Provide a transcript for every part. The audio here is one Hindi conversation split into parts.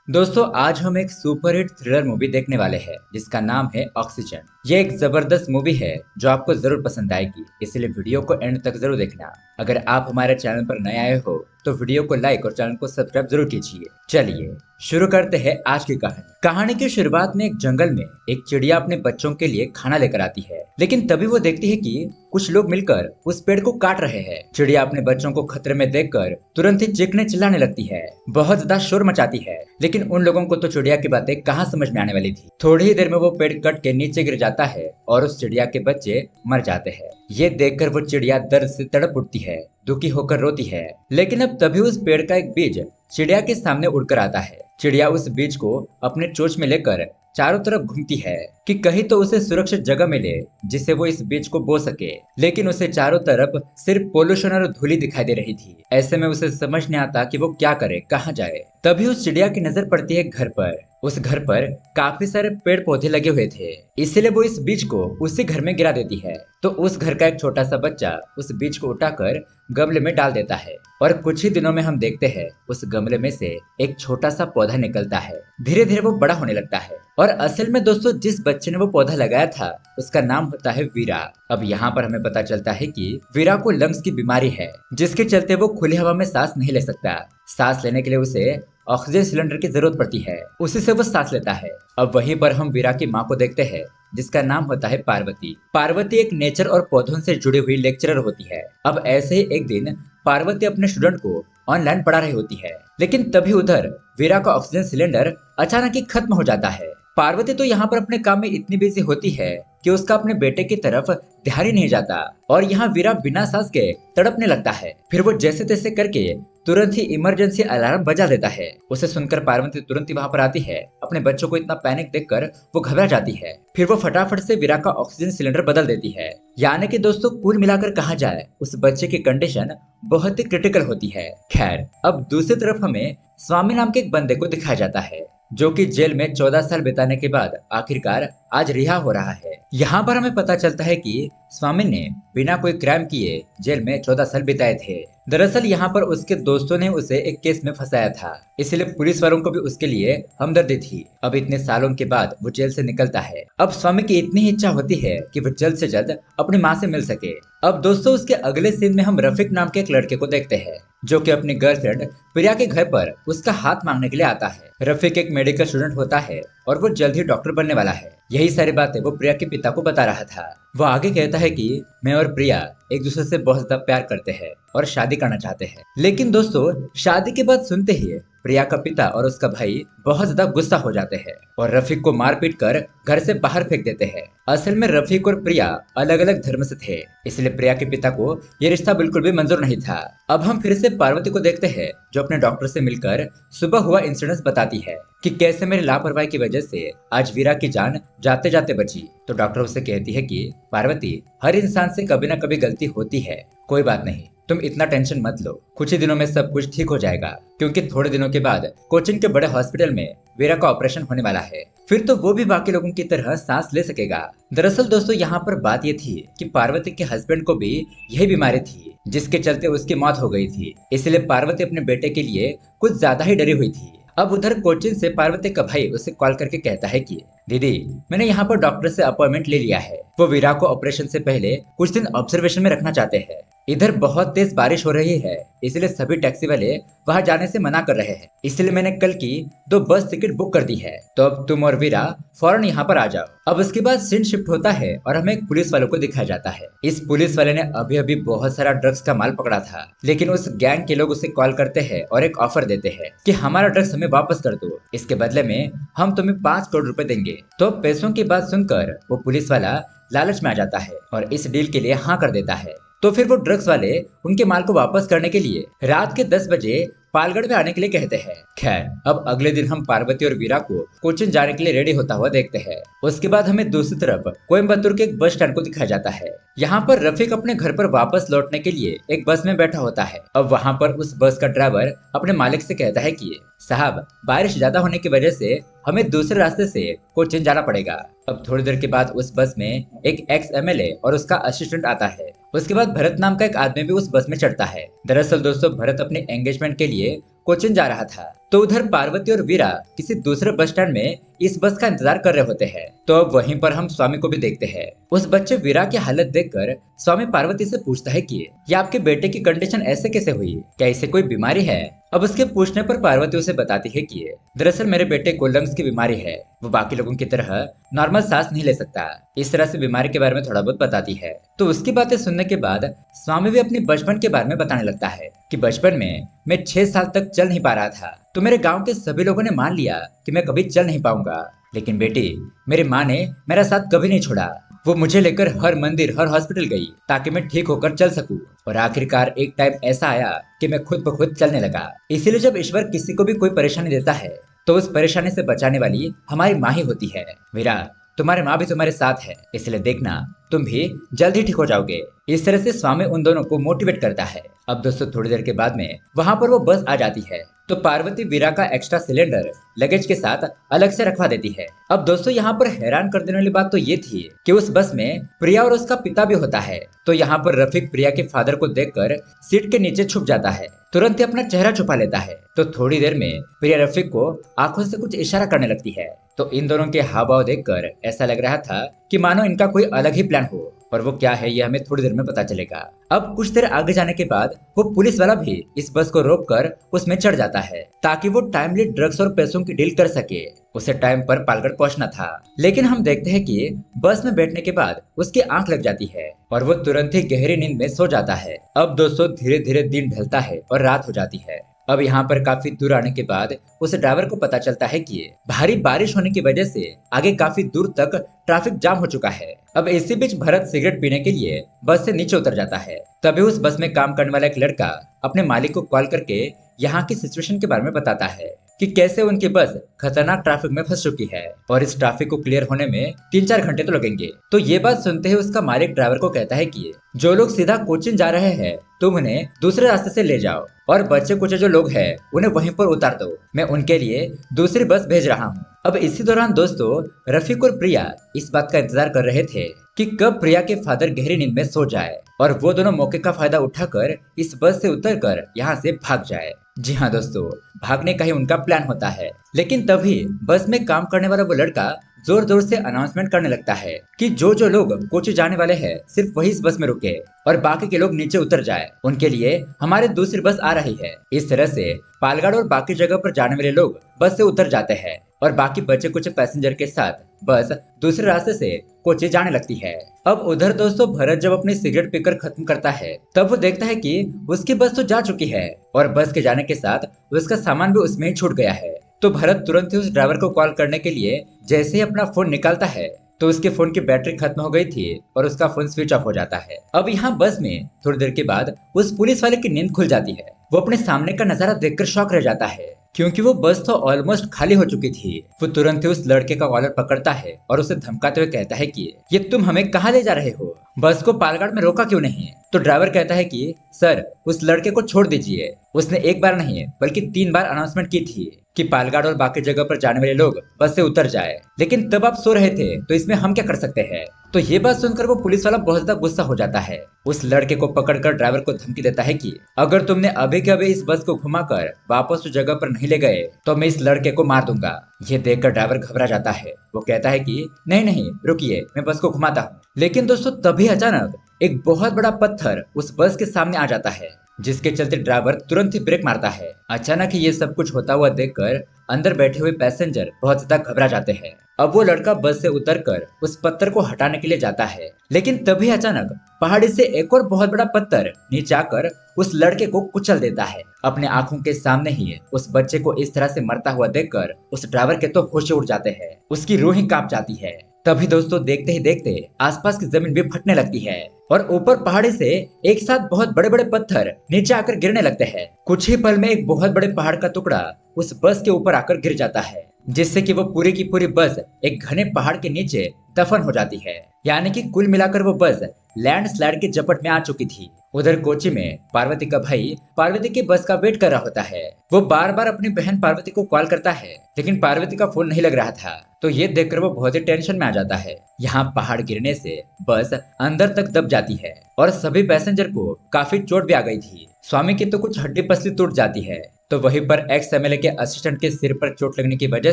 दोस्तों आज हम एक सुपरहिट थ्रिलर मूवी देखने वाले हैं जिसका नाम है ऑक्सीजन। ये एक जबरदस्त मूवी है जो आपको जरूर पसंद आएगी, इसलिए वीडियो को एंड तक जरूर देखना। अगर आप हमारे चैनल पर नए आए हो तो वीडियो को लाइक और चैनल को सब्सक्राइब जरूर कीजिए। चलिए शुरू करते हैं आज की कहानी। कहानी की शुरुआत में एक जंगल में एक चिड़िया अपने बच्चों के लिए खाना लेकर आती है, लेकिन तभी वो देखती है कि कुछ लोग मिलकर उस पेड़ को काट रहे हैं। चिड़िया अपने बच्चों को खतरे में देखकर तुरंत ही चीखने चिल्लाने लगती है, बहुत ज्यादा शोर मचाती है। लेकिन उन लोगों को तो चिड़िया की बातें कहाँ समझ में आने वाली थी। थोड़ी ही देर में वो पेड़ कट के नीचे गिर जाता है और उस चिड़िया के बच्चे मर जाते हैं। ये देखकर वो चिड़िया दर्द से तड़प उठती है, दुखी होकर रोती है। लेकिन अब तभी उस पेड़ का एक बीज चिड़िया के सामने उड़कर आता है। चिड़िया उस बीज को अपने चोंच में लेकर चारों तरफ घूमती है कि कहीं तो उसे सुरक्षित जगह मिले जिससे वो इस बीज को बो सके। लेकिन उसे चारों तरफ सिर्फ पोल्यूशन और धूली दिखाई दे रही थी। ऐसे में उसे समझ नहीं आता कि वो क्या करे, कहाँ जाए। तभी उस चिड़िया की नजर पड़ती है घर पर। उस घर पर काफी सारे पेड़ पौधे लगे हुए थे, इसलिए वो इस बीज को उसी घर में गिरा देती है। तो उस घर का एक छोटा सा बच्चा उस बीज को उठाकर गमले में डाल देता है और कुछ ही दिनों में हम देखते हैं उस गमले में से एक छोटा सा पौधा निकलता है। धीरे धीरे वो बड़ा होने लगता है और असल में दोस्तों जिस बच्चे ने वो पौधा लगाया था उसका नाम होता है वीरा। अब यहाँ पर हमें पता चलता है कि वीरा को लंग्स की बीमारी है, जिसके चलते वो खुली हवा में सांस नहीं ले सकता। सांस लेने के लिए उसे ऑक्सीजन सिलेंडर की जरूरत पड़ती है, उसी से वो सांस लेता है। अब वहीं पर हम वीरा की माँ को देखते हैं जिसका नाम होता है पार्वती। पार्वती एक नेचर और पौधों से जुड़ी हुई लेक्चरर होती है। अब ऐसे ही एक दिन पार्वती अपने स्टूडेंट को ऑनलाइन पढ़ा रही होती है, लेकिन तभी उधर वीरा का ऑक्सीजन सिलेंडर अचानक ही खत्म हो जाता है। पार्वती तो यहाँ पर अपने काम में इतनी बिजी होती है कि उसका अपने बेटे की तरफ ध्यान ही नहीं जाता और यहाँ वीरा बिना सांस के तड़पने लगता है। फिर वो जैसे तैसे करके तुरंत ही इमरजेंसी अलार्म बजा देता है। उसे सुनकर पार्वती तुरंत ही वहां पर आती है। अपने बच्चों को इतना पैनिक देखकर वो घबरा जाती है। फिर वो फटाफट से वीरा का ऑक्सीजन सिलेंडर बदल देती है। यानी कि दोस्तों कुल मिलाकर कहा जाए उस बच्चे की कंडीशन बहुत ही क्रिटिकल होती है। खैर अब दूसरी तरफ हमें स्वामी नाम के एक बंदे को दिखाया जाता है जो कि जेल में 14 साल बिताने के बाद आखिरकार आज रिहा हो रहा है। यहाँ पर हमें पता चलता है कि स्वामी ने बिना कोई क्राइम किए जेल में 14 साल बिताए थे। दरअसल यहाँ पर उसके दोस्तों ने उसे एक केस में फंसाया था, इसलिए पुलिस वालों को भी उसके लिए हमदर्दी थी। अब इतने सालों के बाद वो जेल से निकलता है। अब स्वामी की इतनी इच्छा होती है कि वो जल्द से जल्द अपनी माँ से मिल सके। अब दोस्तों उसके अगले सीन में हम रफीक नाम के एक लड़के को देखते हैं जो कि अपनी गर्लफ्रेंड प्रिया के घर पर उसका हाथ मांगने के लिए आता है। रफीक एक मेडिकल स्टूडेंट होता है और वो जल्द ही डॉक्टर बनने वाला है। यही सारी बातें वो प्रिया के पिता को बता रहा था। वो आगे कहता है कि मैं और प्रिया एक दूसरे से बहुत ज्यादा प्यार करते हैं और शादी करना चाहते हैं। लेकिन दोस्तों शादी के बाद सुनते ही प्रिया का पिता और उसका भाई बहुत ज्यादा गुस्सा हो जाते हैं और रफीक को मार पीट कर घर से बाहर फेंक देते हैं। असल में रफीक और प्रिया अलग अलग धर्म से थे, इसलिए प्रिया के पिता को ये रिश्ता बिल्कुल भी मंजूर नहीं था। अब हम फिर से पार्वती को देखते हैं जो अपने डॉक्टर से मिलकर सुबह हुआ इंसिडेंट बताती है कि कैसे मेरी लापरवाही की वजह से आज वीरा की जान जाते जाते बची। तो डॉक्टर उससे कहती है कि पार्वती हर इंसान से कभी ना कभी गलती होती है, कोई बात नहीं, तुम इतना टेंशन मत लो, कुछ ही दिनों में सब कुछ ठीक हो जाएगा। क्योंकि थोड़े दिनों के बाद कोचिन के बड़े हॉस्पिटल में वीरा का ऑपरेशन होने वाला है, फिर तो वो भी बाकी लोगों की तरह सांस ले सकेगा। दरअसल दोस्तों यहाँ पर बात ये थी कि पार्वती के हस्बैंड को भी यही बीमारी थी जिसके चलते उसकी मौत हो गई थी, इसलिए पार्वती अपने बेटे के लिए कुछ ज्यादा ही डरी हुई थी। अब उधर कोचिन से पार्वती का भाई उसे कॉल करके कहता है कि दीदी मैंने यहाँ पर डॉक्टर से अपॉइंटमेंट ले लिया है, वो वीरा को ऑपरेशन से पहले कुछ दिन ऑब्जर्वेशन में रखना चाहते हैं। इधर बहुत तेज बारिश हो रही है, इसलिए सभी टैक्सी वाले वहां जाने से मना कर रहे हैं, इसलिए मैंने कल की 2 बस टिकट बुक कर दी है। तो अब तुम और वीरा फौरन यहाँ पर आ जाओ। अब उसके बाद सीन शिफ्ट होता है और हमें एक पुलिस वालों को दिखाया जाता है। इस पुलिस वाले ने अभी अभी बहुत सारा ड्रग्स का माल पकड़ा था, लेकिन उस गैंग के लोग उसे कॉल करते हैं और एक ऑफर देते हैं कि हमारा ड्रग्स हमें वापस कर दो, इसके बदले में हम तुम्हें 5 करोड़ रुपए देंगे। तो पैसों की बात सुनकर वो पुलिस वाला लालच में आ जाता है और इस डील के लिए हाँ कर देता है। तो फिर वो ड्रग्स वाले उनके माल को वापस करने के लिए रात के 10 बजे पालगढ़ में आने के लिए कहते हैं। खैर अब अगले दिन हम पार्वती और वीरा को कोचिन जाने के लिए रेडी होता हुआ देखते हैं। उसके बाद हमें दूसरी तरफ कोयम्बतूर के एक बस स्टैंड को दिखाया जाता है। यहाँ पर रफीक अपने घर पर वापस लौटने के लिए एक बस में बैठा होता है। अब वहाँ पर उस बस का ड्राइवर अपने मालिक से कहता है कि साहब बारिश ज्यादा होने की वजह से हमें दूसरे रास्ते से कोचिन जाना पड़ेगा। अब थोड़ी देर के बाद उस बस में एक एक्स एमएलए और उसका असिस्टेंट आता है। उसके बाद भरत नाम का एक आदमी भी उस बस में चढ़ता है। दरअसल दोस्तों भरत अपने एंगेजमेंट के लिए कोचिन जा रहा था, तो उधर पार्वती और वीरा किसी दूसरे बस स्टैंड में इस बस का इंतजार कर रहे होते हैं। तो अब वहीं पर हम स्वामी को भी देखते हैं। उस बच्चे वीरा की हालत देखकर स्वामी पार्वती से पूछता है कि ये आपके बेटे की कंडीशन ऐसे कैसे हुई, क्या इसे कोई बीमारी है। अब उसके पूछने पर पार्वती उसे बताती है कि दरअसल मेरे बेटे को लंग्स की बीमारी है, वो बाकी लोगों की तरह नॉर्मल सांस नहीं ले सकता। इस तरह से बीमारी के बारे में थोड़ा बहुत बताती है। तो उसकी बातें सुनने के बाद स्वामी भी अपने बचपन के बारे में बताने लगता है कि बचपन में मैं 6 साल तक चल नहीं पा रहा था, तो मेरे गांव के सभी लोगों ने मान लिया कि मैं कभी चल नहीं पाऊंगा। लेकिन बेटी, मेरी माँ ने मेरा साथ कभी नहीं छोड़ा। वो मुझे लेकर हर मंदिर, हर हॉस्पिटल गई ताकि मैं ठीक होकर चल सकूं। और आखिरकार एक टाइम ऐसा आया कि मैं खुद ब खुद चलने लगा। इसीलिए जब ईश्वर किसी को भी कोई परेशानी देता है तो उस परेशानी से बचाने वाली हमारी माँ ही होती है। वीरा, तुम्हारी माँ भी तुम्हारे साथ है, इसलिए देखना तुम भी जल्द ही ठीक हो जाओगे। इस तरह से स्वामी उन दोनों को मोटिवेट करता है। अब दोस्तों थोड़ी देर के बाद में वहाँ पर वो बस आ जाती है। तो पार्वती वीरा का एक्स्ट्रा सिलेंडर लगेज के साथ अलग से रखवा देती है। अब दोस्तों यहाँ पर हैरान कर देने वाली बात तो ये थी कि उस बस में प्रिया और उसका पिता भी होता है। तो यहाँ पर रफीक प्रिया के फादर को देखकर सीट के नीचे छुप जाता है, तुरंत ही अपना चेहरा छुपा लेता है। तो थोड़ी देर में प्रिया रफीक को आंखों से कुछ इशारा करने लगती है। तो इन दोनों के हाव भाव देखकर ऐसा लग रहा था कि मानो इनका कोई अलग ही प्लान हो, और वो क्या है ये हमें थोड़ी देर में पता चलेगा। अब कुछ देर आगे जाने के बाद वो पुलिस वाला भी इस बस को रोककर उसमें चढ़ जाता है ताकि वो टाइमली ड्रग्स और पैसों की डील कर सके। उसे टाइम पर पालगढ़ पहुंचना था, लेकिन हम देखते हैं कि बस में बैठने के बाद उसकी आंख लग जाती है और वो तुरंत ही गहरी नींद में सो जाता है। अब दोस्तों धीरे धीरे दिन ढलता है और रात हो जाती है। अब यहाँ पर काफी दूर आने के बाद उस ड्राइवर को पता चलता है कि भारी बारिश होने की वजह से आगे काफी दूर तक ट्रैफिक जाम हो चुका है। अब इसी बीच भरत सिगरेट पीने के लिए बस से नीचे उतर जाता है। तभी उस बस में काम करने वाला एक लड़का अपने मालिक को कॉल करके यहाँ की सिचुएशन के बारे में बताता है कि कैसे उनकी बस खतरनाक ट्रैफिक में फंस चुकी है और इस ट्रैफिक को क्लियर होने में 3-4 घंटे तो लगेंगे। तो ये बात सुनते ही उसका मालिक ड्राइवर को कहता है कि जो लोग सीधा कोचिन जा रहे हैं तुम उन्हें दूसरे रास्ते से ले जाओ, और बच्चे कुछ जो लोग हैं उन्हें वहीं पर उतार दो, मैं उनके लिए दूसरी बस भेज रहा हूँ। अब इसी दौरान दोस्तों रफीक और प्रिया इस बात का इंतजार कर रहे थे कि कब प्रिया के फादर गहरी नींद में सो जाए और वो दोनों मौके का फायदा उठाकर इस बस से उतरकर यहाँ से भाग जाए। जी हाँ दोस्तों, भागने का ही उनका प्लान होता है। लेकिन तभी बस में काम करने वाला वो लड़का जोर जोर से अनाउंसमेंट करने लगता है कि जो जो लोग कोची जाने वाले हैं सिर्फ वही इस बस में रुके और बाकी के लोग नीचे उतर जाए, उनके लिए हमारी दूसरी बस आ रही है। इस तरह से पालगढ़ और बाकी जगह पर जाने वाले लोग बस से उतर जाते हैं और बाकी बचे कुछ पैसेंजर के साथ बस दूसरे रास्ते से कोची जाने लगती है। अब उधर दोस्तों भरत जब अपनी सिगरेट पीकर खत्म करता है तब वो देखता है कि उसकी बस तो जा चुकी है और बस के जाने के साथ उसका सामान भी उसमें ही छूट गया है। तो भरत तुरंत ही उस ड्राइवर को कॉल करने के लिए जैसे ही अपना फोन निकालता है तो उसके फोन की बैटरी खत्म हो गई थी और उसका फोन स्विच ऑफ हो जाता है। अब यहाँ बस में थोड़ी देर के बाद उस पुलिस वाले की नींद खुल जाती है। वो अपने सामने का नजारा देखकर शॉक रह जाता है क्योंकि वो बस तो ऑलमोस्ट खाली हो चुकी थी। वो तुरंत ही उस लड़के का कॉलर पकड़ता है और उसे धमकाते हुए कहता है कि ये तुम हमें कहाँ ले जा रहे हो, बस को पालगढ़ में रोका क्यों नहीं। तो ड्राइवर कहता है कि सर उस लड़के को छोड़ दीजिए, उसने एक बार नहीं बल्कि 3 बार अनाउंसमेंट की थी कि पालगढ़ और बाकी जगह पर जाने वाले लोग बस से उतर जाए, लेकिन तब आप सो रहे थे तो इसमें हम क्या कर सकते हैं। तो ये बात सुनकर वो पुलिस वाला बहुत ज्यादा गुस्सा हो जाता है। उस लड़के को पकड़कर ड्राइवर को धमकी देता है कि अगर तुमने अभी के अभी इस बस को घुमाकर वापस उस जगह पर नहीं ले गए तो मैं इस लड़के को मार दूंगा। ये देखकर ड्राइवर घबरा जाता है। वो कहता है कि नहीं नहीं रुकिए, मैं बस को घुमाता हूँ। लेकिन दोस्तों तभी अचानक एक बहुत बड़ा पत्थर उस बस के सामने आ जाता है जिसके चलते ड्राइवर तुरंत ही ब्रेक मारता है। अचानक ही ये सब कुछ होता हुआ देखकर अंदर बैठे हुए पैसेंजर बहुत ज्यादा घबरा जाते हैं। अब वो लड़का बस से उतरकर उस पत्थर को हटाने के लिए जाता है, लेकिन तभी अचानक पहाड़ी से एक और बहुत बड़ा पत्थर नीचे आकर उस लड़के को कुचल देता है। अपने आंखों के सामने ही उस बच्चे को इस तरह से मरता हुआ देखकर उस ड्राइवर के तो होश उड़ जाते हैं, उसकी रूह ही कांप जाती है। तभी दोस्तों देखते ही देखते आसपास की जमीन भी फटने लगती है और ऊपर पहाड़ी से एक साथ बहुत बड़े बड़े पत्थर नीचे आकर गिरने लगते हैं। कुछ ही पल में एक बहुत बड़े पहाड़ का टुकड़ा उस बस के ऊपर आकर गिर जाता है, जिससे कि वो पूरी की पूरी बस एक घने पहाड़ के नीचे दफन हो जाती है। यानी कि कुल मिलाकर वो बस लैंडस्लाइड की झपट में आ चुकी थी। उधर कोची में पार्वती का भाई पार्वती की बस का वेट कर रहा होता है। वो बार बार अपनी बहन पार्वती को कॉल करता है लेकिन पार्वती का फोन नहीं लग रहा था। तो ये देखकर वो बहुत ही टेंशन में आ जाता है। यहाँ पहाड़ गिरने से बस अंदर तक दब जाती है और सभी पैसेंजर को काफी चोट भी आ गई थी। स्वामी की तो कुछ हड्डी पसली टूट जाती है। तो वहीं पर एक्स एमएलए के असिस्टेंट के सिर पर चोट लगने की वजह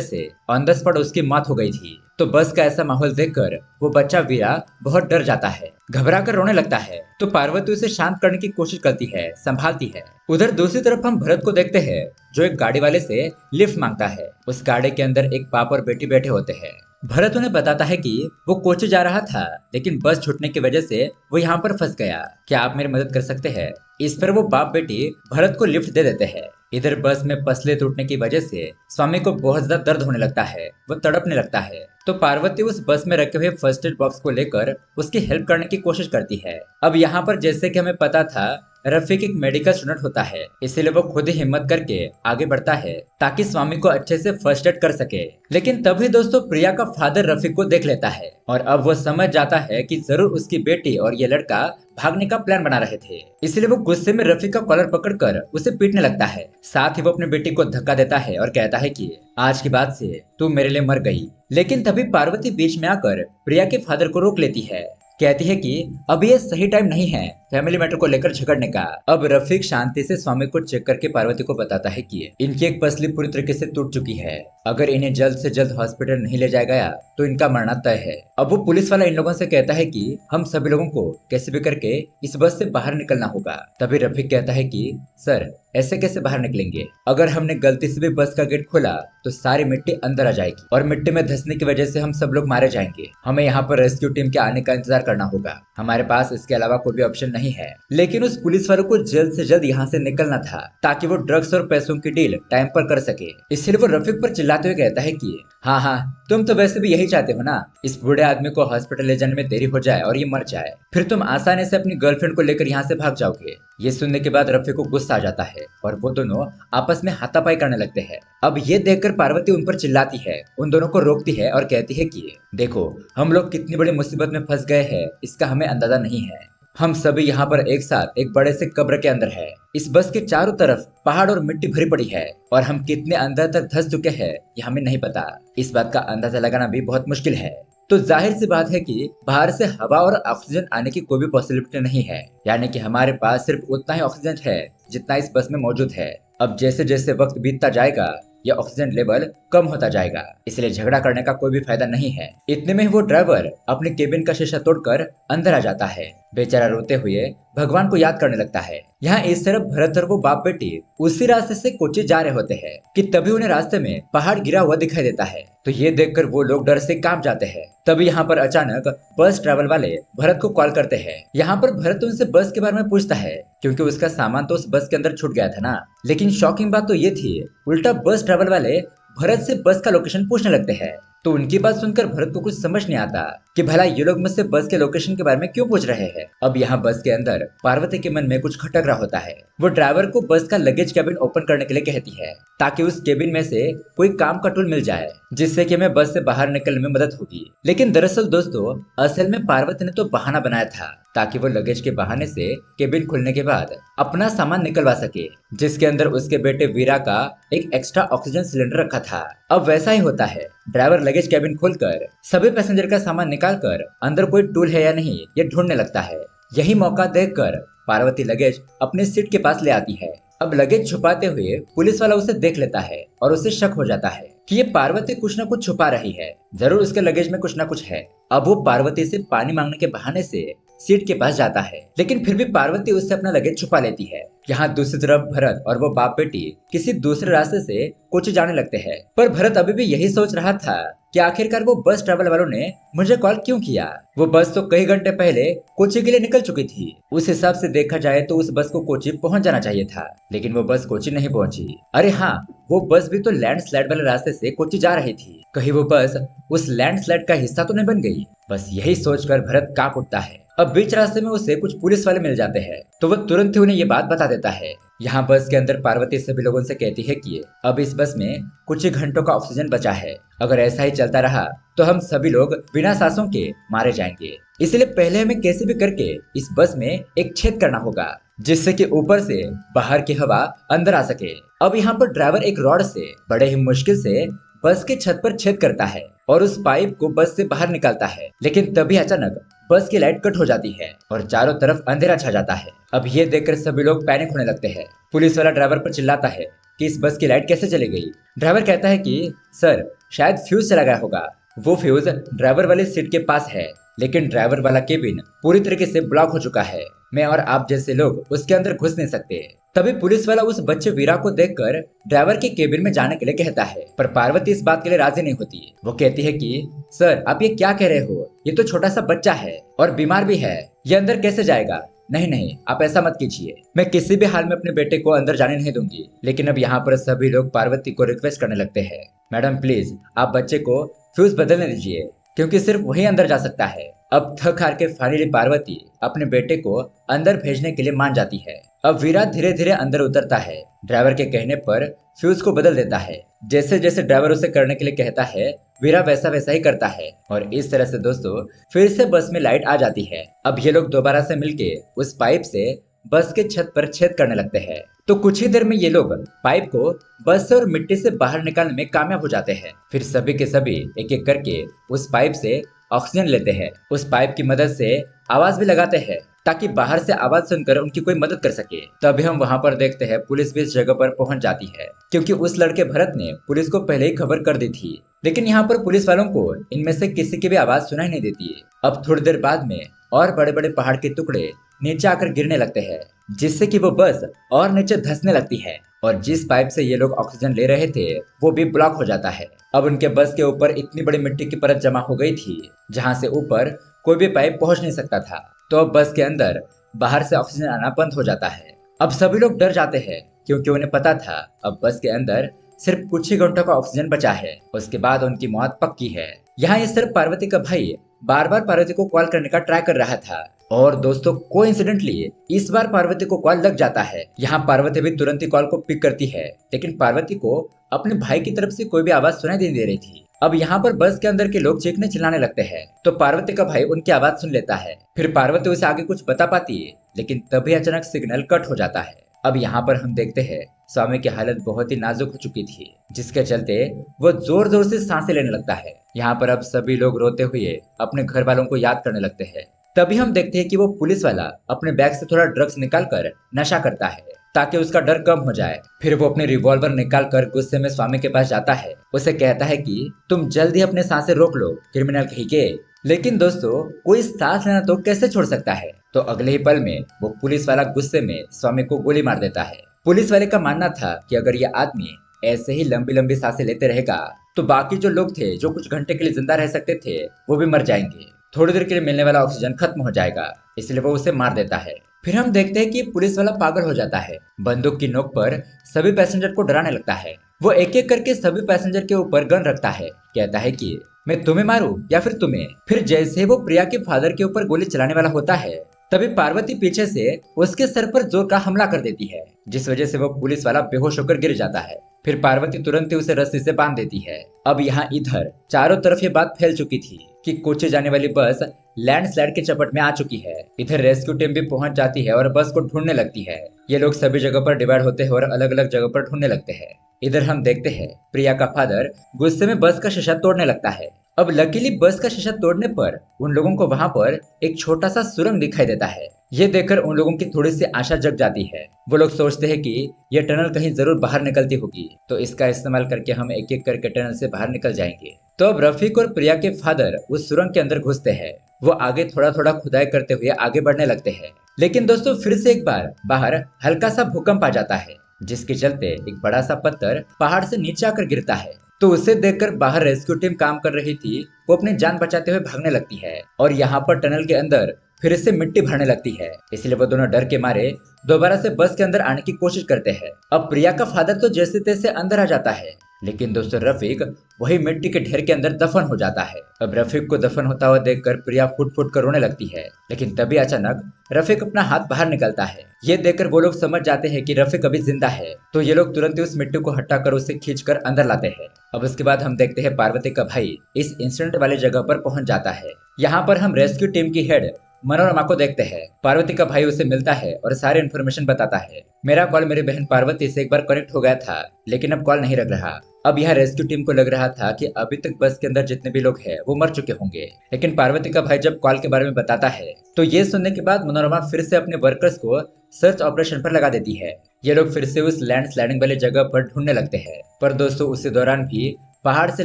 से ऑन द स्पॉट उसकी मौत हो गई थी। तो बस का ऐसा माहौल देखकर वो बच्चा वीरा बहुत डर जाता है, घबरा कर रोने लगता है। तो पार्वती उसे शांत करने की कोशिश करती है, संभालती है। उधर दूसरी तरफ हम भरत को देखते हैं, जो एक गाड़ी वाले से लिफ्ट मांगता है। उस गाड़ी के अंदर एक बाप और बेटी बैठे होते हैं। भरत उन्हें बताता है कि वो कोच्चि जा रहा था, लेकिन बस छूटने की वजह से वो यहाँ पर फंस गया। क्या आप मेरी मदद कर सकते हैं? इस पर वो बाप बेटी भरत को लिफ्ट दे देते हैं। इधर बस में पसले टूटने की वजह से स्वामी को बहुत ज्यादा दर्द होने लगता है, वो तड़पने लगता है। तो पार्वती उस बस में रखे हुए फर्स्ट एड बॉक्स को लेकर उसकी हेल्प करने की कोशिश करती है। अब यहाँ पर जैसे कि हमें पता था, रफीक एक मेडिकल स्टूडेंट होता है, इसीलिए वो खुद ही हिम्मत करके आगे बढ़ता है ताकि स्वामी को अच्छे से फर्स्ट एड कर सके। लेकिन तभी दोस्तों प्रिया का फादर रफीक को देख लेता है और अब वो समझ जाता है कि जरूर उसकी बेटी और ये लड़का भागने का प्लान बना रहे थे। इसलिए वो गुस्से में रफीक का कॉलर पकड़कर उसे पीटने लगता है। साथ ही वो अपनी बेटी को धक्का देता है और कहता है कि आज के बाद से तू मेरे लिए मर गई। लेकिन तभी पार्वती बीच में आकर प्रिया के फादर को रोक लेती है, कहती है कि अब ये सही टाइम नहीं है फैमिली मैटर को लेकर झगड़ने का। अब रफीक शांति से स्वामी को चेक करके पार्वती को बताता है कि इनकी एक पसली पूरी तरीके से टूट चुकी है, अगर इन्हें जल्द से जल्द हॉस्पिटल नहीं ले जाया गया तो इनका मरना तय है। अब वो पुलिस वाला इन लोगों से कहता है कि हम सभी लोगों को कैसे भी करके इस बस से बाहर निकलना होगा। तभी रफीक कहता है कि सर ऐसे कैसे बाहर निकलेंगे, अगर हमने गलती से भी बस का गेट खोला तो सारी मिट्टी अंदर आ जाएगी और मिट्टी में धंसने की वजह से हम सब लोग मारे जाएंगे। हमें यहाँ पर रेस्क्यू टीम के आने का इंतजार करना होगा, हमारे पास इसके अलावा कोई भी ऑप्शन नहीं है। लेकिन उस पुलिस वालों को जल्द से जल्द यहाँ से निकलना था ताकि वो ड्रग्स और पैसों की डील टाइम पर कर सके। इसलिए वो रफीक पर चिल्लाते हुए कहता है कि हाँ हाँ तुम तो वैसे भी यही चाहते हो ना, इस बूढ़े आदमी को हॉस्पिटल ले जाने में देरी हो जाए और ये मर जाए, फिर तुम आसानी से अपनी गर्लफ्रेंड को लेकर यहाँ से भाग जाओगे। ये सुनने के बाद रफीक को गुस्सा आ जाता है और वो दोनों आपस में हाथापाई करने लगते हैं। अब ये देखकर पार्वती उन पर चिल्लाती है, उन दोनों को रोकती है और कहती है कि देखो हम लोग कितनी बड़ी मुसीबत में फंस गए हैं, इसका हमें अंदाजा नहीं है। हम सभी यहाँ पर एक साथ एक बड़े से कब्र के अंदर है। इस बस के चारों तरफ पहाड़ और मिट्टी भरी पड़ी है और हम कितने अंदर तक धंस चुके हैं ये हमें नहीं पता। इस बात का अंदाजा लगाना भी बहुत मुश्किल है। तो जाहिर सी बात है कि बाहर से हवा और ऑक्सीजन आने की कोई भी पॉसिबिलिटी नहीं है, यानी कि हमारे पास सिर्फ उतना ही ऑक्सीजन है जितना इस बस में मौजूद है। अब जैसे जैसे वक्त बीतता जाएगा यह ऑक्सीजन लेवल कम होता जाएगा, इसलिए झगड़ा करने का कोई भी फायदा नहीं है। इतने में ही वो ड्राइवर अपने केबिन का शीशा तोड़कर अंदर आ जाता है। बेचारा रोते हुए भगवान को याद करने लगता है। यहाँ इस तरफ भरत और वो बाप बेटी उसी रास्ते से कोच्चि जा रहे होते हैं कि तभी उन्हें रास्ते में पहाड़ गिरा हुआ दिखाई देता है। तो ये देखकर वो लोग डर से कांप जाते हैं। तभी यहाँ पर अचानक बस ट्रैवल वाले भरत को कॉल करते हैं। यहाँ पर भरत उनसे बस के बारे में पूछता है क्योंकि उसका सामान तो उस बस के अंदर छूट गया था ना। लेकिन शॉकिंग बात तो ये थी, उल्टा बस ट्रैवल वाले भरत से बस का लोकेशन पूछने लगते हैं। तो उनकी बात सुनकर भरत को कुछ समझ नहीं आता कि भला ये लोग मुझसे बस के लोकेशन के बारे में क्यों पूछ रहे हैं। अब यहाँ बस के अंदर पार्वती के मन में कुछ खटक रहा होता है। वो ड्राइवर को बस का लगेज कैबिन ओपन करने के लिए कहती है ताकि उस केबिन में से कोई काम का टूल मिल जाए जिससे कि हमें बस से बाहर निकलने में मदद होगी। लेकिन दरअसल दोस्तों असल में पार्वती ने तो बहाना बनाया था ताकि वो लगेज के बहाने से केबिन खुलने के बाद अपना सामान निकलवा सके, जिसके अंदर उसके बेटे वीरा का एक एक्स्ट्रा ऑक्सीजन सिलेंडर रखा था। अब वैसा ही होता है, ड्राइवर लगेज कैबिन खोलकर सभी पैसेंजर का सामान निकालकर अंदर कोई टूल है या नहीं ये ढूंढने लगता है। यही मौका देखकर पार्वती लगेज अपने सीट के पास ले आती है। अब लगेज छुपाते हुए पुलिस वाला उसे देख लेता है और उसे शक हो जाता है कि ये पार्वती कुछ न कुछ छुपा रही है, जरूर उसके लगेज में कुछ न कुछ है। अब वो पार्वती से पानी मांगने के बहाने से सीट के पास जाता है, लेकिन फिर भी पार्वती उससे अपना लगेज छुपा लेती है। यहाँ दूसरी तरफ भरत और वो बाप बेटी किसी दूसरे रास्ते से कोच्चि जाने लगते हैं। पर भरत अभी भी यही सोच रहा था कि आखिरकार वो बस ट्रैवल वालों ने मुझे कॉल क्यों किया। वो बस तो कई घंटे पहले कोच्चि के लिए निकल चुकी थी। उस हिसाब से देखा जाए तो उस बस को कोच्चि पहुंच जाना चाहिए था, लेकिन वो बस कोच्चि नहीं पहुंची। अरे हाँ, वो बस भी तो लैंडस्लाइड वाले रास्ते से कोच्चि जा रही थी, कहीं वो बस उस लैंडस्लाइड का हिस्सा तो नहीं बन गई। बस यही सोचकर भरत कांप उठता है। अब बीच रास्ते में उसे कुछ पुलिस वाले मिल जाते हैं, तो वो तुरंत ही उन्हें ये बात बता देता है। यहाँ बस के अंदर पार्वती सभी लोगों से कहती है कि अब इस बस में कुछ ही घंटों का ऑक्सीजन बचा है, अगर ऐसा ही चलता रहा तो हम सभी लोग बिना सांसों के मारे जाएंगे। इसलिए पहले हमें कैसे भी करके इस बस में एक छेद करना होगा जिससे कि ऊपर से बाहर की हवा अंदर आ सके। अब यहाँ पर ड्राइवर एक रॉड से बड़े ही मुश्किल से बस के छत पर छेद करता है और उस पाइप को बस से बाहर निकालता है। लेकिन तभी अचानक बस की लाइट कट हो जाती है और चारों तरफ अंधेरा छा जाता है। अब ये देखकर सभी लोग पैनिक होने लगते हैं। पुलिस वाला ड्राइवर पर चिल्लाता है कि इस बस की लाइट कैसे चली गई। ड्राइवर कहता है कि सर शायद फ्यूज चला गया होगा। वो फ्यूज ड्राइवर वाली सीट के पास है, लेकिन ड्राइवर वाला केबिन पूरी तरीके से ब्लॉक हो चुका है। मैं और आप जैसे लोग उसके अंदर घुस नहीं सकते। तभी पुलिस वाला उस बच्चे वीरा को देखकर ड्राइवर के केबिन में जाने के लिए कहता है, पर पार्वती इस बात के लिए राजी नहीं होती। वो कहती है कि सर आप ये क्या कह रहे हो, ये तो छोटा सा बच्चा है और बीमार भी है, ये अंदर कैसे जाएगा। नहीं नहीं, आप ऐसा मत कीजिए, मैं किसी भी हाल में अपने बेटे को अंदर जाने नहीं दूंगी। लेकिन अब यहाँ पर सभी लोग पार्वती को रिक्वेस्ट करने लगते हैं, मैडम प्लीज आप बच्चे को फ्यूज बदलने दीजिए, क्योंकि सिर्फ वही अंदर जा सकता है। अब थक हार के फाइनली पार्वती अपने बेटे को अंदर भेजने के लिए मान जाती है। अब वीरा धीरे धीरे अंदर उतरता है, ड्राइवर के कहने पर फ्यूज को बदल देता है। जैसे जैसे ड्राइवर उसे करने के लिए कहता है, वीरा वैसा वैसा ही करता है और इस तरह से दोस्तों फिर से बस में लाइट आ जाती है। अब ये लोग दोबारा से मिलके उस पाइप से बस के छत पर छेद करने लगते हैं। तो कुछ ही देर में ये लोग पाइप को बस से और मिट्टी से बाहर निकालने में कामयाब हो जाते हैं। फिर सभी के सभी एक एक करके उस पाइप से ऑक्सीजन लेते हैं। उस पाइप की मदद से आवाज भी लगाते हैं ताकि बाहर से आवाज सुनकर उनकी कोई मदद कर सके। तभी हम वहाँ पर देखते हैं पुलिस भी इस जगह पर पहुंच जाती है, क्योंकि उस लड़के भरत ने पुलिस को पहले ही खबर कर दी थी। लेकिन यहाँ पर पुलिस वालों को इनमें से किसी की भी आवाज सुनाई नहीं देती। अब थोड़ी देर बाद में और बड़े बड़े पहाड़ के टुकड़े नीचे आकर गिरने लगते हैं, जिससे कि वो बस और नीचे धंसने लगती है और जिस पाइप से ये लोग ऑक्सीजन ले रहे थे वो भी ब्लॉक हो जाता है। अब उनके बस के ऊपर इतनी बड़ी मिट्टी की परत जमा हो गई थी जहाँ से ऊपर कोई भी पाइप पहुंच नहीं सकता था। तो अब बस के अंदर बाहर से ऑक्सीजन आना बंद हो जाता है। अब सभी लोग डर जाते हैं, क्योंकि उन्हें पता था अब बस के अंदर सिर्फ कुछ ही घंटों का ऑक्सीजन बचा है, उसके बाद उनकी मौत पक्की है। यहाँ इस तरफ पार्वती का भाई बार बार पार्वती को कॉल करने का ट्राई कर रहा था और दोस्तों कोइंसिडेंटली इस बार पार्वती को कॉल लग जाता है। यहाँ पार्वती भी तुरंत ही कॉल को पिक करती है, लेकिन पार्वती को अपने भाई की तरफ से कोई भी आवाज सुनाई नहीं दे रही थी। अब यहाँ पर बस के अंदर के लोग चीखने चिल्लाने लगते हैं, तो पार्वती का भाई उनकी आवाज सुन लेता है। फिर पार्वती उसे आगे कुछ बता पाती है, लेकिन तभी अचानक सिग्नल कट हो जाता है। अब यहाँ पर हम देखते हैं स्वामी की हालत बहुत ही नाजुक हो चुकी थी, जिसके चलते वो जोर जोर से सांसें लेने लगता है। यहाँ पर अब सभी लोग रोते हुए अपने घर वालों को याद करने लगते हैं। तभी हम देखते हैं कि वो पुलिस वाला अपने बैग से थोड़ा ड्रग्स निकाल कर नशा करता है ताकि उसका डर कम हो जाए। फिर वो अपने रिवॉल्वर निकाल कर गुस्से में स्वामी के पास जाता है, उसे कहता है कि तुम जल्दी अपने सांसें रोक लो क्रिमिनल कहीं के। लेकिन दोस्तों कोई सांस लेना तो कैसे छोड़ सकता है। तो अगले ही पल में वो पुलिस वाला गुस्से में स्वामी को गोली मार देता है। पुलिस वाले का मानना था कि अगर ये आदमी ऐसे ही लंबी लंबी सांसें लेते रहेगा तो बाकी जो लोग थे जो कुछ घंटे के लिए जिंदा रह सकते थे वो भी मर जाएंगे, थोड़ी देर के लिए मिलने वाला ऑक्सीजन खत्म हो जाएगा, इसलिए वो उसे मार देता है। फिर हम देखते हैं कि पुलिस वाला पागल हो जाता है, बंदूक की नोक पर सभी पैसेंजर को डराने लगता है। वो एक एक करके सभी पैसेंजर के ऊपर गन रखता है, कहता है कि मैं तुम्हें मारूं या फिर तुम्हें। फिर जैसे वो प्रिया के फादर के ऊपर गोली चलाने वाला होता है, तभी पार्वती पीछे से उसके सर पर जोर का हमला कर देती है, जिस वजह से वो पुलिस वाला बेहोश होकर गिर जाता है। फिर पार्वती तुरंत ही उसे रस्सी से बांध देती है। अब यहाँ इधर चारों तरफ ये बात फैल चुकी थी कि कोच्चि जाने वाली बस लैंडस्लाइड के चपेट में आ चुकी है। इधर रेस्क्यू टीम भी पहुंच जाती है और बस को ढूंढने लगती है। ये लोग सभी जगह पर डिवाइड होते हैं और अलग अलग जगह पर ढूंढने लगते हैं। इधर हम देखते हैं प्रिया का फादर गुस्से में बस का शीशा तोड़ने लगता है। अब लकीली बस का शीशा तोड़ने पर उन लोगों को वहां पर एक छोटा सा सुरंग दिखाई देता है। ये देखकर उन लोगों की थोड़ी सी आशा जग जाती है। वो लोग सोचते हैं कि ये टनल कहीं जरूर बाहर निकलती होगी, तो इसका इस्तेमाल करके हम एक एक करके टनल से बाहर निकल जाएंगे। तो अब रफीक और प्रिया के फादर उस सुरंग के अंदर घुसते हैं। वो आगे थोड़ा थोड़ा खुदाई करते हुए आगे बढ़ने लगते हैं। लेकिन दोस्तों फिर से एक बार बाहर हल्का सा भूकंप आ जाता है, जिसके चलते एक बड़ा सा पत्थर पहाड़ से नीचे आकर गिरता है। तो उसे देखकर बाहर रेस्क्यू टीम काम कर रही थी, वो अपनी जान बचाते हुए भागने लगती है और यहाँ पर टनल के अंदर फिर से मिट्टी भरने लगती है। इसलिए वो दोनों डर के मारे दोबारा से बस के अंदर आने की कोशिश करते हैं। अब प्रिया का फादर तो जैसे तैसे अंदर आ जाता है, लेकिन दोस्तों रफीक वही मिट्टी के ढेर के अंदर दफन हो जाता है। अब रफीक को दफन होता हुआ देखकर प्रिया फुट फुट कर रोने लगती है, लेकिन तभी अचानक रफीक अपना हाथ बाहर निकालता है। ये देखकर वो लोग समझ जाते हैं कि रफीक अभी जिंदा है, तो ये लोग तुरंत ही उस मिट्टी को हटाकर उसे खींचकर अंदर लाते हैं। अब उसके बाद हम देखते हैं पार्वती का भाई इस इंसिडेंट वाली जगह पर पहुंच जाता है। यहाँ पर हम रेस्क्यू टीम की हेड मनोरमा को देखते हैं। पार्वती का भाई उसे मिलता है और सारी इन्फॉर्मेशन बताता है। मेरा कॉल मेरी बहन पार्वती से एक बार कनेक्ट हो गया था, लेकिन अब कॉल नहीं लग रहा। अब यहाँ रेस्क्यू टीम को लग रहा था कि अभी तक बस के अंदर जितने भी लोग हैं वो मर चुके होंगे। लेकिन पार्वती का भाई जब कॉल के बारे में बताता है तो ये सुनने के बाद मनोरमा फिर से अपने वर्कर्स को सर्च ऑपरेशन पर लगा देती है। ये लोग फिर से उस लैंड स्लाइडिंग वाली जगह पर ढूंढने लगते हैं। पर दोस्तों उसी दौरान भी पहाड़ से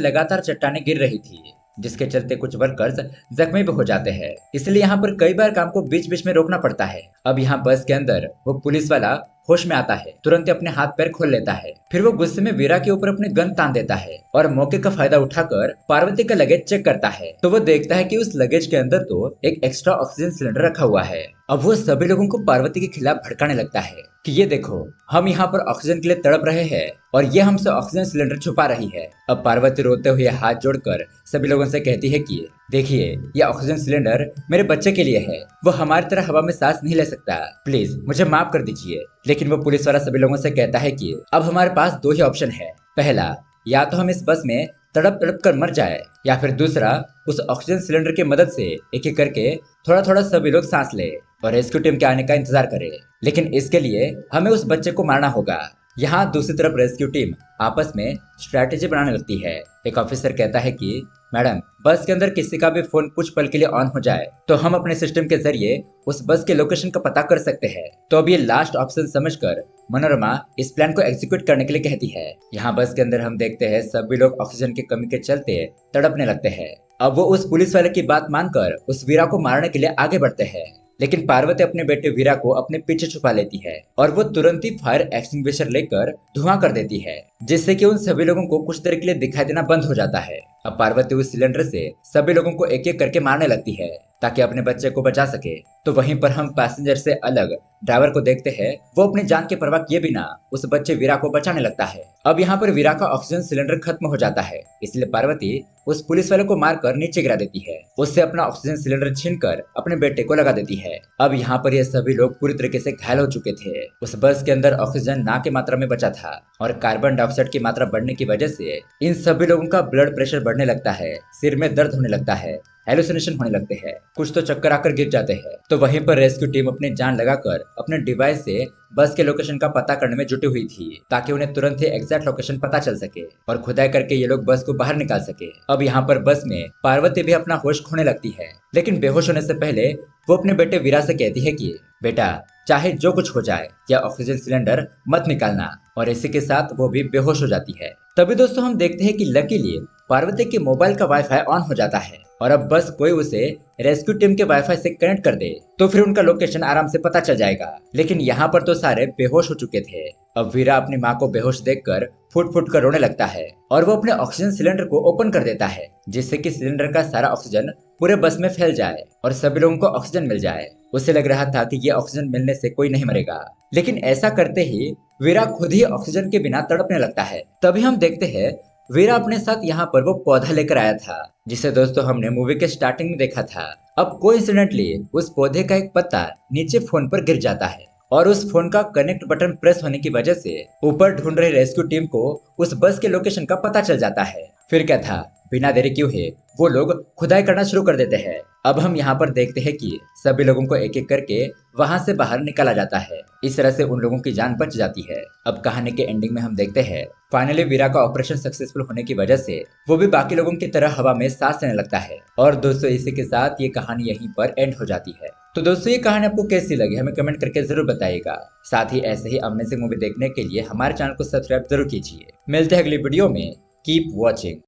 लगातार चट्टानें गिर रही थी, जिसके चलते कुछ वर्कर्स जख्मी भी हो जाते हैं। इसलिए यहाँ पर कई बार काम को बीच बीच में रोकना पड़ता है। अब यहाँ बस के अंदर वो पुलिस वाला होश में आता है, तुरंत अपने हाथ पैर खोल लेता है। फिर वो गुस्से में वीरा के ऊपर अपने गन तान देता है और मौके का फायदा उठाकर पार्वती का लगेज चेक करता है। तो वो देखता है कि उस लगेज के अंदर तो एक एक्स्ट्रा ऑक्सीजन सिलेंडर रखा हुआ है। अब वो सभी लोगों को पार्वती के खिलाफ भड़काने लगता है कि ये देखो, हम यहाँ पर ऑक्सीजन के लिए तड़प रहे हैं और ये हमसे ऑक्सीजन सिलेंडर छुपा रही है। अब पार्वती रोते हुए हाथ जोड़कर सभी लोगों से कहती है कि देखिए, ये ऑक्सीजन सिलेंडर मेरे बच्चे के लिए है, वो हमारी तरह हवा में सांस नहीं ले सकता, प्लीज मुझे माफ कर दीजिए। लेकिन वो पुलिस वाला सभी लोगों से कहता है कि अब हमारे पास दो ही ऑप्शन है। पहला, या तो हम इस बस में तड़प तड़प कर मर जाए, या फिर दूसरा, उस ऑक्सीजन सिलेंडर की मदद से एक एक करके थोड़ा थोड़ा सभी लोग सांस ले और रेस्क्यू टीम के आने का इंतजार करें। लेकिन इसके लिए हमें उस बच्चे को मारना होगा। यहाँ दूसरी तरफ रेस्क्यू टीम आपस में स्ट्रैटेजी बनाने लगती है। एक ऑफिसर कहता है कि मैडम, बस के अंदर किसी का भी फोन कुछ पल के लिए ऑन हो जाए तो हम अपने सिस्टम के जरिए उस बस के लोकेशन का पता कर सकते हैं। तो अब ये लास्ट ऑप्शन समझकर मनोरमा इस प्लान को एग्जीक्यूट करने के लिए कहती है। यहाँ बस के अंदर हम देखते हैं सभी लोग ऑक्सीजन की कमी के चलते तड़पने लगते हैं। अब वो उस पुलिस वाले की बात मानकर उस वीरा को मारने के लिए आगे बढ़ते हैं। लेकिन पार्वती अपने बेटे वीरा को अपने पीछे छुपा लेती है और वो तुरंत ही फायर एक्सटिंग्विशर लेकर धुआं कर देती है, जिससे कि उन सभी लोगों को कुछ देर के लिए दिखाई देना बंद हो जाता है। अब पार्वती उस सिलेंडर से सभी लोगों को एक एक करके मारने लगती है ताकि अपने बच्चे को बचा सके। तो वहीं पर हम पैसेंजर से अलग ड्राइवर को देखते हैं। वो अपनी जान की परवाह किए बिना उस बच्चे वीरा को बचाने लगता है। अब यहाँ पर वीरा का ऑक्सीजन सिलेंडर खत्म हो जाता है, इसलिए पार्वती उस पुलिस वाले को मारकर नीचे गिरा देती है। उससे अपना ऑक्सीजन सिलेंडर छीनकर अपने बेटे को लगा देती है। अब यहाँ पर ये सभी लोग पूरी तरीके से घायल हो चुके थे। उस बस के अंदर ऑक्सीजन ना की मात्रा में बचा था और कार्बन डाइऑक्साइड की मात्रा बढ़ने की वजह से इन सभी लोगों का ब्लड प्रेशर बढ़ने लगता है, सिर में दर्द होने लगता है, हेलुसिनेशन होने लगते हैं, कुछ तो चक्कर आकर गिर जाते हैं। तो वहीं पर रेस्क्यू टीम अपनी जान लगाकर अपने डिवाइस से बस के लोकेशन का पता करने में जुटी हुई थी ताकि उन्हें तुरंत ही एग्जैक्ट लोकेशन पता चल सके और खुदाई करके ये लोग बस को बाहर निकाल सके। अब यहाँ पर बस में पार्वती भी अपना होश खोने लगती है, लेकिन बेहोश होने से पहले वो अपने बेटे वीरा से कहती है कि बेटा, चाहे जो कुछ हो जाए या ऑक्सीजन सिलेंडर मत निकालना, और इसी के साथ वो भी बेहोश हो जाती है। तभी दोस्तों हम देखते हैं कि लकीली पार्वती के मोबाइल का वाईफाई ऑन हो जाता है और अब बस कोई उसे रेस्क्यू टीम के वाईफाई से कनेक्ट कर दे तो फिर उनका लोकेशन आराम से पता चल जाएगा। लेकिन यहाँ पर तो सारे बेहोश हो चुके थे। अब वीरा अपनी माँ को बेहोश देखकर फुट फुट कर रोने लगता है और वो अपने ऑक्सीजन सिलेंडर को ओपन कर देता है, जिससे कि सिलेंडर का सारा ऑक्सीजन पूरे बस में फैल जाए और सभी लोगों को ऑक्सीजन मिल जाए। उसे लग रहा था कि ये ऑक्सीजन मिलने से कोई नहीं मरेगा, लेकिन ऐसा करते ही वीरा खुद ही ऑक्सीजन के बिना तड़पने लगता है। तभी हम देखते हैं वीरा अपने साथ यहाँ पर वो पौधा लेकर आया था, जिसे दोस्तों हमने मूवी के स्टार्टिंग में देखा था। अब कोइंसिडेंटली उस पौधे का एक पत्ता नीचे फोन पर गिर जाता है और उस फोन का कनेक्ट बटन प्रेस होने की वजह से ऊपर ढूंढ रही रेस्क्यू टीम को उस बस के लोकेशन का पता चल जाता है। फिर क्या था, बिना देरी क्यों है वो लोग खुदाई करना शुरू कर देते हैं। अब हम यहाँ पर देखते हैं कि सभी लोगों को एक एक करके वहां से बाहर निकाला जाता है। इस तरह से उन लोगों की जान बच जाती है। अब कहानी के एंडिंग में हम देखते हैं फाइनली वीरा का ऑपरेशन सक्सेसफुल होने की वजह से वो भी बाकी लोगों की तरह हवा में सांस लेने लगता है। और दोस्तों इसी के साथ ये कहानी यहीं पर एंड हो जाती है। तो दोस्तों ये कहानी आपको कैसी लगी हमें कमेंट करके जरूर बताइएगा। साथ ही ऐसे ही अमेजिंग मूवी देखने के लिए हमारे चैनल को सब्सक्राइब जरूर कीजिए। मिलते हैं अगली वीडियो में। Keep watching.